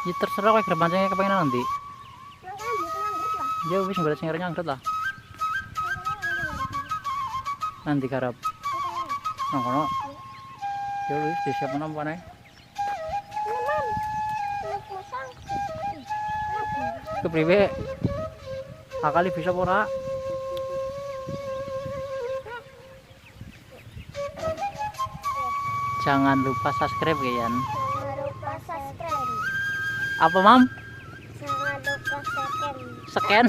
Ya terserah kowe grab mancingnya kepengen nanti. Makanya bisa nganggrek lah. Ya wis golek sing nyangkut lah. Nanti garap. Nang kono. Ya wis disiap menapa nek. Mam. Ini pusang. Kepriwe? Akali bisa apa ora? Jangan lupa subscribe ya Yan. Jangan lupa subscribe. Apa Mam? Jangan lupa Scan.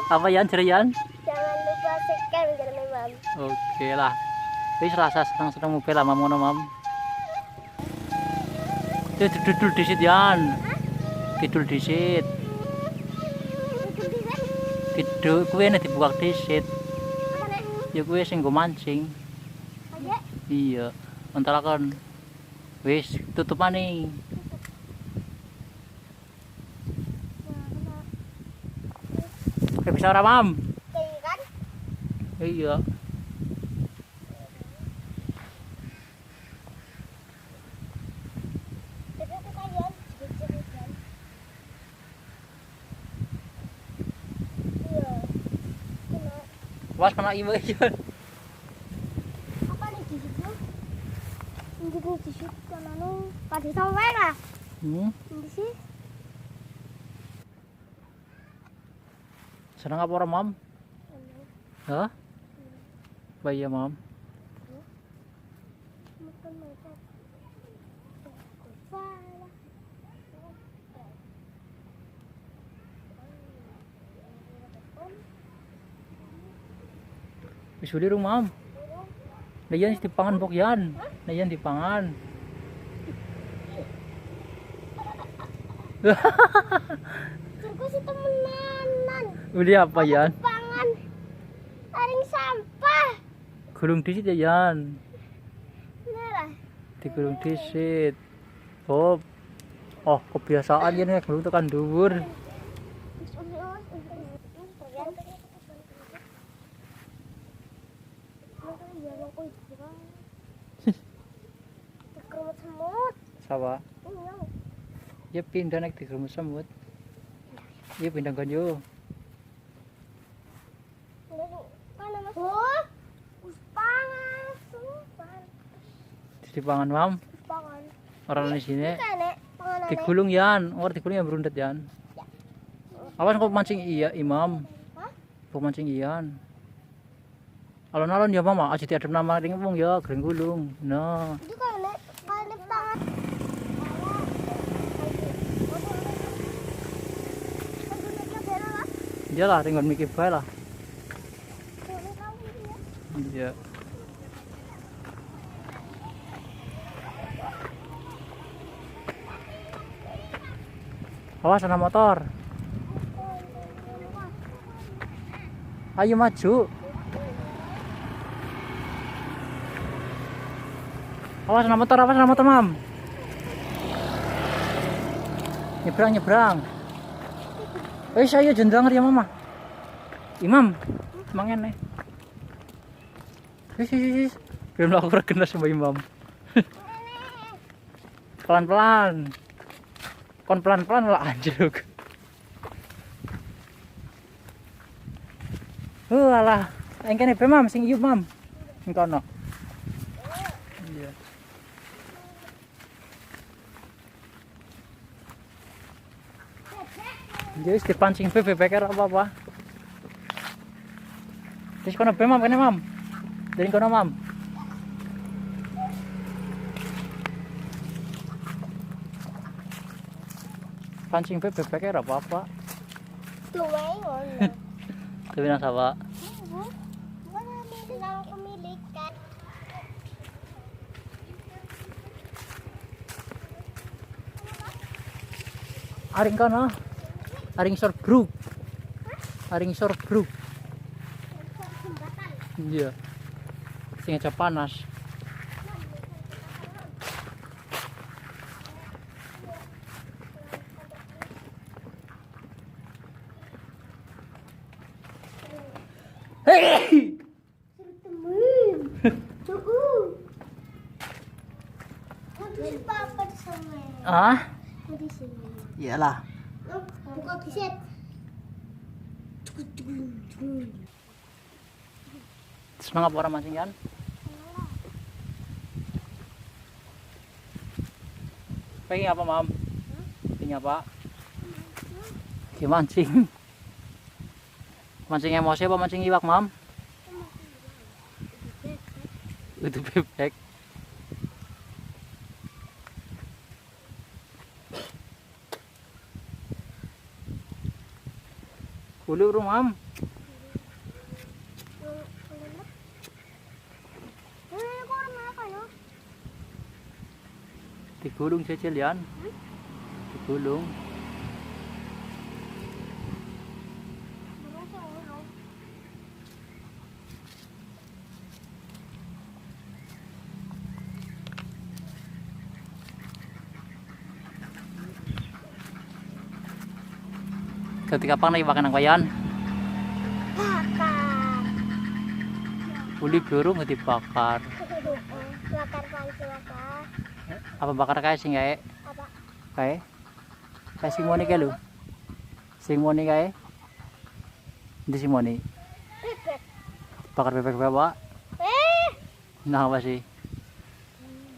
Apa Yan Yan? Jangan lupa subscribe jangan Mam. Oke lah. Wis rasa senang mobil lah Mam ngono Mam. Dudul disit Yan. Kidul disit. Kidul kuwi nek dibuka disit. Apa nek? Ya kuwi sing go mancing. Aja. Iya, antarakan. Wis tutupane. Oke, bisa ora, Mam? Kan? Iya. Itu kalian jejak-jejak. Iya. Kena. Was kena ibu iya. Apa nih di situ? Ini di situ kan anu pada sampai lah. Di sini. Senang apa orang, Mam? Hah? Bayi ya, Mam. Makan macam. Wis uli rung, Mam. Nayan dipangan bok yan. Nayan dipangan. Aku sih temenanan. Uli apa yan? Pangan. Taring sampah. Gulung disit ya yan. Merah. Digulung disit. Oh. Oh, kebiasaan yan ya gulung tekan dhuwur. Semut. Sawa. Ya pindah naik di rumah semut. Ya pindah ganyo. Oh, uspangan, supan. Dipangan, Mam. Uspangan. Orang di sini. Nek, panganan. Digulung yan, orang digulung yang berundet yan. Awas kok mancing iya Imam. Hah? Kok mancing iyan. Alon-alon ya Mama, aja tiada nama ring wong ya, gering gulung. Nah, Itu kan nek, pangan. iya lah ringon mikir bae lah. Iya. Awas ana motor. Ayo maju. Awas ana motor, Mam. Nyebrang. Wis ayo jendang ya Mama. Imam, mangen nih. Wis. Belum aku kena sama Imam. Pelan-pelan. Kon pelan-pelan lah anjir. Alah, engkene be Mam sing iyup Mam. Sing kono. Iya. Jadi dipancing be beker apa-apa. Terus kono be Mam, kene Mam. Dari kono Mam. Pancing be beker apa-apa. Tuh, ngono. Tapi nang sawa. Kemilikan. Aring kono. Aring sorbruk. Aring sorbruk. Iya. Sing aja panas. Hei! Ah? Di sini. Iyalah. Buka kiset. Senang apa orang mancing kan? Pengen apa mam? Pengen apa? Mancing. Mancing emosi apa mancing iwak mam? Itu bebek. Hulu bro mam. Digulung cecil yan. Digulung. Ketika pang naiwakan ng kayan. Bakar. Uli burung nggak dibakar. Bakar pancing bakar. Apa bakar kayak sing kayak? Apa? Kayak simoni kayak lu. Simoni kayak? Di simoni. Bebek. Bakar bebek bawa. Nah apa sih?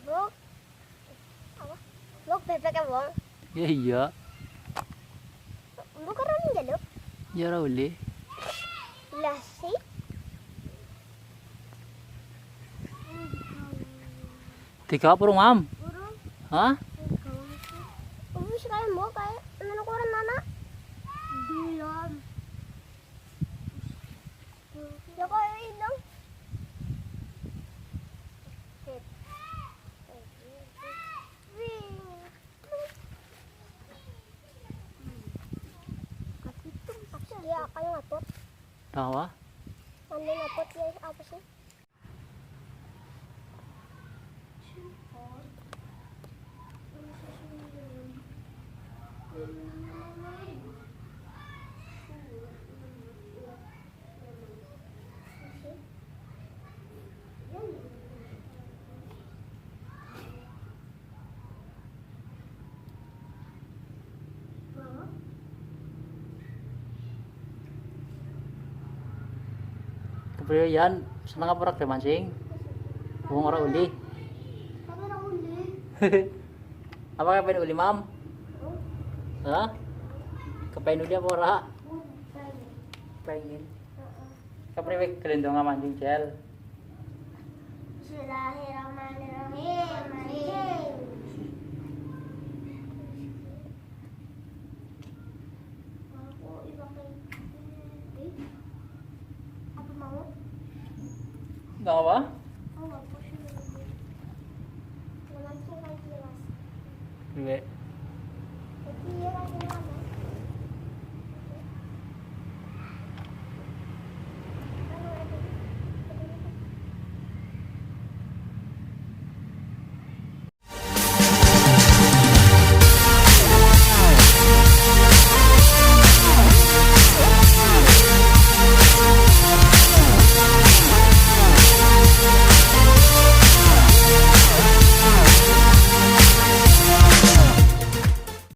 Buk. Apa? Buk bebek ya bang? Ya iya. Buk orang jaluk. Ya ra uli. Lasi. Tiga burung mam. Burung. Hah? Ubi sekali mau kayak anak orang mana? Belum. Ya kok hilang? Dia akan ngapot. Tawa? Mandi ngapot dia apa sih? Kemudian yan, senang apa rak mancing? Buang orang uli. Tapi orang uli. Apa kayak pengen uli mam? Hah? Kepengen uli apa ora? Pengen. Kapan kelendongan mancing cel? Bismillahirrahmanirrahim. Aku ibakai. Apa mau? Enggak apa? Oh, aku sih. Mancing kan jelas. Duit.